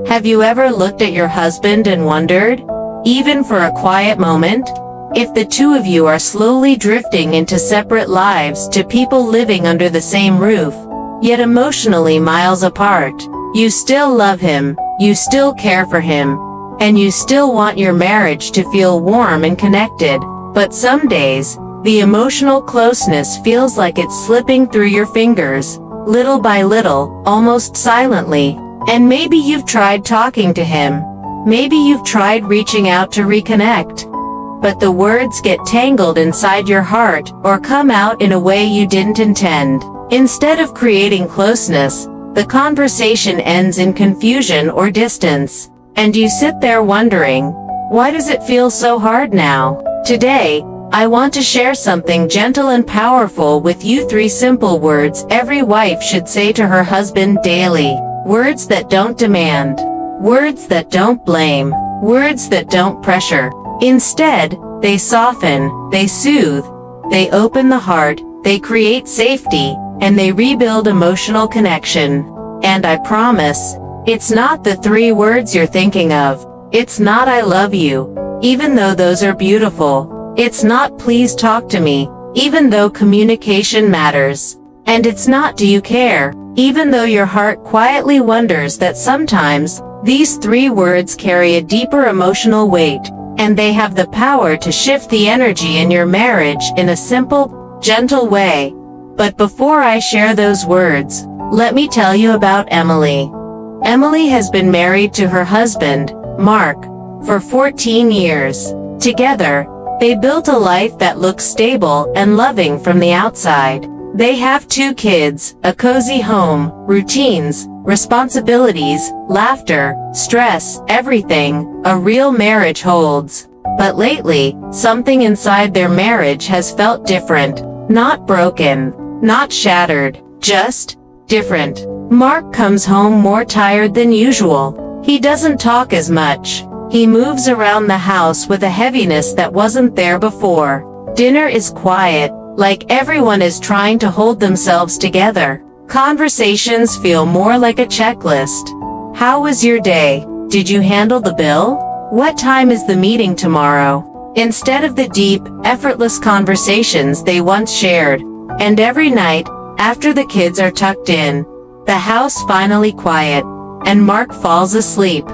Have you ever looked at your husband and wondered, even for a quiet moment, if the two of you are slowly drifting into separate lives to people living under the same roof, yet emotionally miles apart? You still love him, you still care for him, and you still want your marriage to feel warm and connected, but some days, the emotional closeness feels like it's slipping through your fingers, little by little, almost silently. And maybe you've tried talking to him. Maybe you've tried reaching out to reconnect. But the words get tangled inside your heart or come out in a way you didn't intend. Instead of creating closeness, the conversation ends in confusion or distance. And you sit there wondering, why does it feel so hard now? Today, I want to share something gentle and powerful with you. 3 simple words every wife should say to her husband daily. Words that don't demand. Words that don't blame. Words that don't pressure. Instead, they soften, they soothe, they open the heart, they create safety, and they rebuild emotional connection. And I promise, it's not the 3 words you're thinking of. It's not "I love you," even though those are beautiful. It's not "please talk to me," even though communication matters. And it's not "do you care," even though your heart quietly wonders that sometimes, these 3 words carry a deeper emotional weight, and they have the power to shift the energy in your marriage in a simple, gentle way. But before I share those words, let me tell you about Emily. Emily has been married to her husband, Mark, for 14 years. Together, they built a life that looks stable and loving from the outside. They have 2 kids, a cozy home, routines, responsibilities, laughter, stress, everything a real marriage holds. But lately, something inside their marriage has felt different. Not broken, not shattered, just different. Mark comes home more tired than usual. He doesn't talk as much. He moves around the house with a heaviness that wasn't there before. Dinner is quiet, like everyone is trying to hold themselves together. Conversations feel more like a checklist. How was your day? Did you handle the bill? What time is the meeting tomorrow? Instead of the deep, effortless conversations they once shared. And every night, after the kids are tucked in, the house finally quiet, and Mark falls asleep.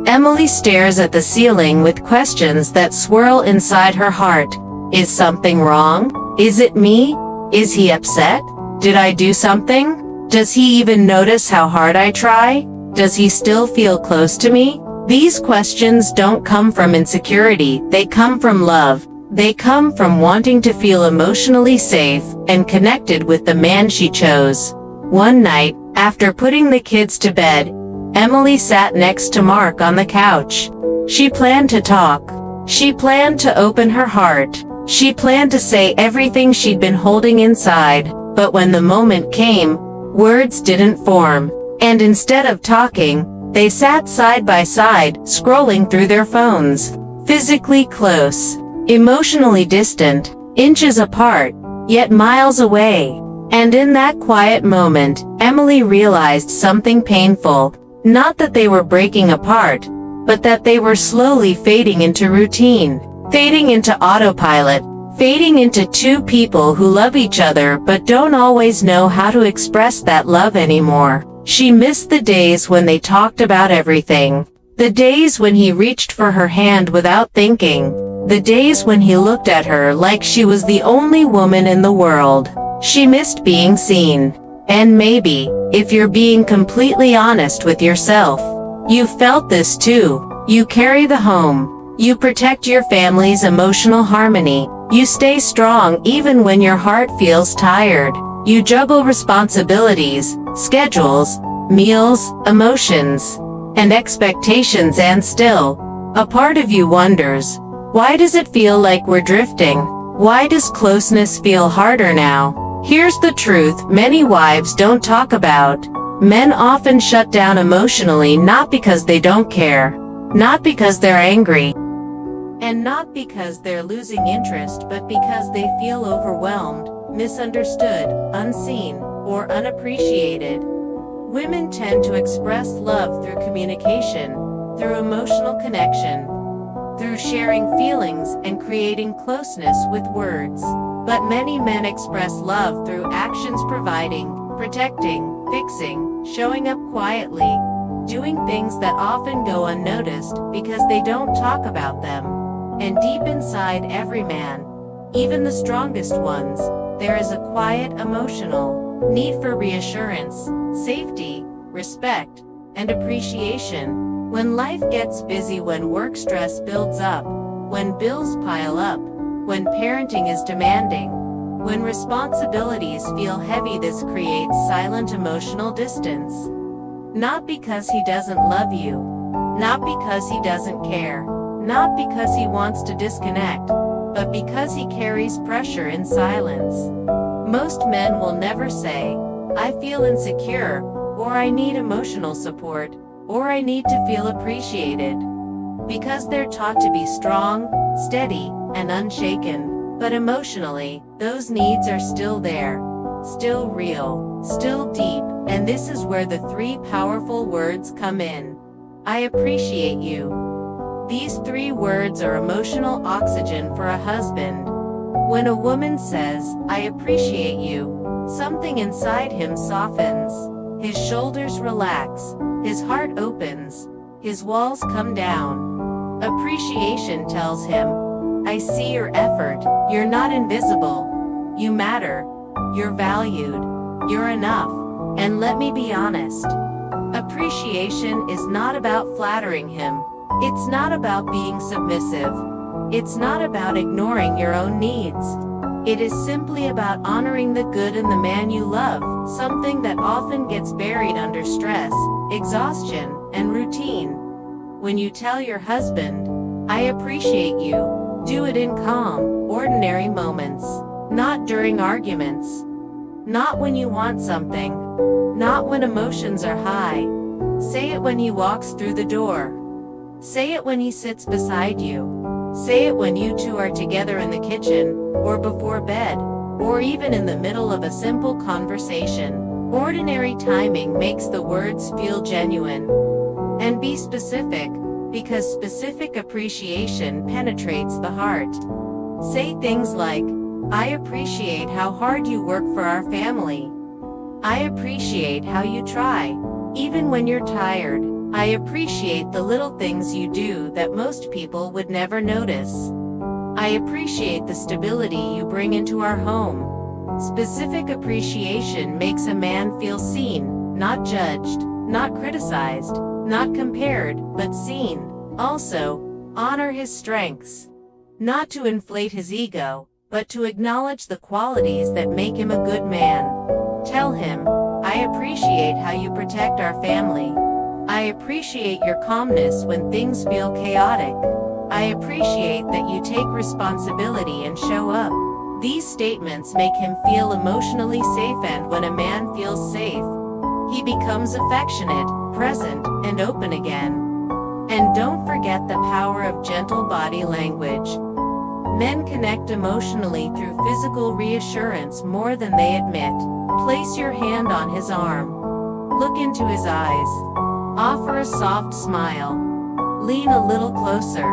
Emily stares at the ceiling with questions that swirl inside her heart. Is something wrong? Is it me? Is he upset? Did I do something? Does he even notice how hard I try? Does he still feel close to me? These questions don't come from insecurity, they come from love. They come from wanting to feel emotionally safe and connected with the man she chose. One night, after putting the kids to bed, Emily sat next to Mark on the couch. She planned to talk. She planned to open her heart. She planned to say everything she'd been holding inside, but when the moment came, words didn't form. And instead of talking, they sat side by side, scrolling through their phones. Physically close, emotionally distant, inches apart, yet miles away. And in that quiet moment, Emily realized something painful. Not that they were breaking apart, but that they were slowly fading into routine. Fading into autopilot, fading into 2 people who love each other but don't always know how to express that love anymore. She missed the days when they talked about everything. The days when he reached for her hand without thinking. The days when he looked at her like she was the only woman in the world. She missed being seen. And maybe, if you're being completely honest with yourself, you felt this too. You carry the home. You protect your family's emotional harmony. You stay strong even when your heart feels tired. You juggle responsibilities, schedules, meals, emotions, and expectations, and still, a part of you wonders, why does it feel like we're drifting? Why does closeness feel harder now? Here's the truth many wives don't talk about. Men often shut down emotionally not because they don't care, not because they're angry, and not because they're losing interest, but because they feel overwhelmed, misunderstood, unseen, or unappreciated. Women tend to express love through communication, through emotional connection, through sharing feelings and creating closeness with words. But many men express love through actions, providing, protecting, fixing, showing up quietly, doing things that often go unnoticed because they don't talk about them. And deep inside every man, even the strongest ones, there is a quiet emotional need for reassurance, safety, respect, and appreciation. When life gets busy, when work stress builds up, when bills pile up, when parenting is demanding, when responsibilities feel heavy, this creates silent emotional distance. Not because he doesn't love you, not because he doesn't care, not because he wants to disconnect, but because he carries pressure in silence. Most men will never say, "I feel insecure," or "I need emotional support," or "I need to feel appreciated," because they're taught to be strong, steady, and unshaken. But emotionally, those needs are still there, still real, still deep, and this is where the three powerful words come in. I appreciate you. These three words are emotional oxygen for a husband. When a woman says, "I appreciate you," something inside him softens. His shoulders relax, his heart opens, his walls come down. Appreciation tells him, "I see your effort, you're not invisible. You matter, you're valued, you're enough." And let me be honest, appreciation is not about flattering him. It's not about being submissive. It's not about ignoring your own needs. It is simply about honoring the good in the man you love, something that often gets buried under stress, exhaustion, and routine. When you tell your husband, "I appreciate you," do it in calm, ordinary moments, not during arguments, not when you want something, not when emotions are high. Say it when he walks through the door. Say it when he sits beside you. Say it when you two are together in the kitchen, or before bed, or even in the middle of a simple conversation. Ordinary timing makes the words feel genuine. And be specific, because specific appreciation penetrates the heart. Say things like, "I appreciate how hard you work for our family. I appreciate how you try, even when you're tired. I appreciate the little things you do that most people would never notice. I appreciate the stability you bring into our home." Specific appreciation makes a man feel seen, not judged, not criticized, not compared, but seen. Also, honor his strengths. Not to inflate his ego, but to acknowledge the qualities that make him a good man. Tell him, "I appreciate how you protect our family. I appreciate your calmness when things feel chaotic. I appreciate that you take responsibility and show up." These statements make him feel emotionally safe, and when a man feels safe, he becomes affectionate, present, and open again. And don't forget the power of gentle body language. Men connect emotionally through physical reassurance more than they admit. Place your hand on his arm. Look into his eyes. Offer a soft smile. Lean a little closer.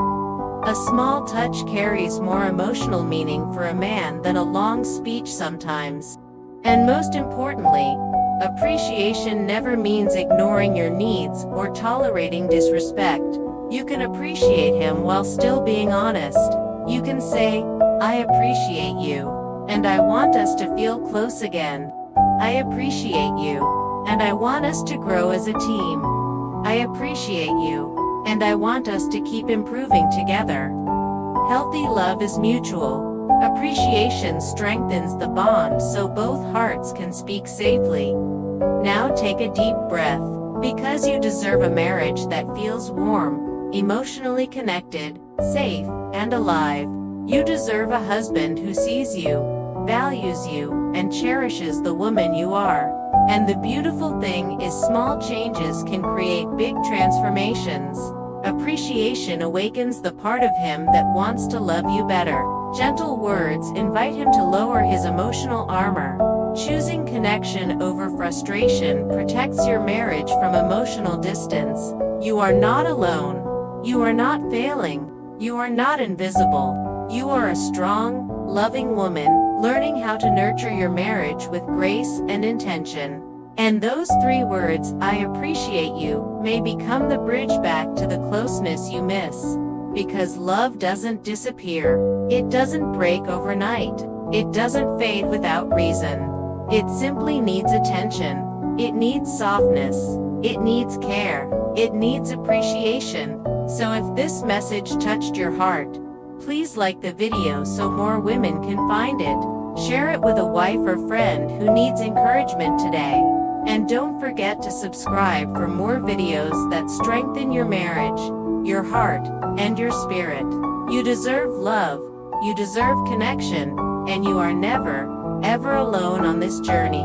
A small touch carries more emotional meaning for a man than a long speech sometimes. And most importantly, appreciation never means ignoring your needs or tolerating disrespect. You can appreciate him while still being honest. You can say, "I appreciate you, and I want us to feel close again. I appreciate you, and I want us to grow as a team. I appreciate you, and I want us to keep improving together." Healthy love is mutual. Appreciation strengthens the bond so both hearts can speak safely. Now take a deep breath, because you deserve a marriage that feels warm, emotionally connected, safe, and alive. You deserve a husband who sees you, values you, and cherishes the woman you are. And the beautiful thing is, small changes can create big transformations. Appreciation awakens the part of him that wants to love you better. Gentle words invite him to lower his emotional armor. Choosing connection over frustration protects your marriage from emotional distance. You are not alone. You are not failing. You are not invisible. You are a strong, loving woman, learning how to nurture your marriage with grace and intention. And those 3 words, I appreciate you, may become the bridge back to the closeness you miss. Because love doesn't disappear. It doesn't break overnight. It doesn't fade without reason. It simply needs attention. It needs softness. It needs care. It needs appreciation. So if this message touched your heart, please like the video so more women can find it. Share it with a wife or friend who needs encouragement today. And don't forget to subscribe for more videos that strengthen your marriage, your heart, and your spirit. You deserve love, you deserve connection, and you are never, ever alone on this journey.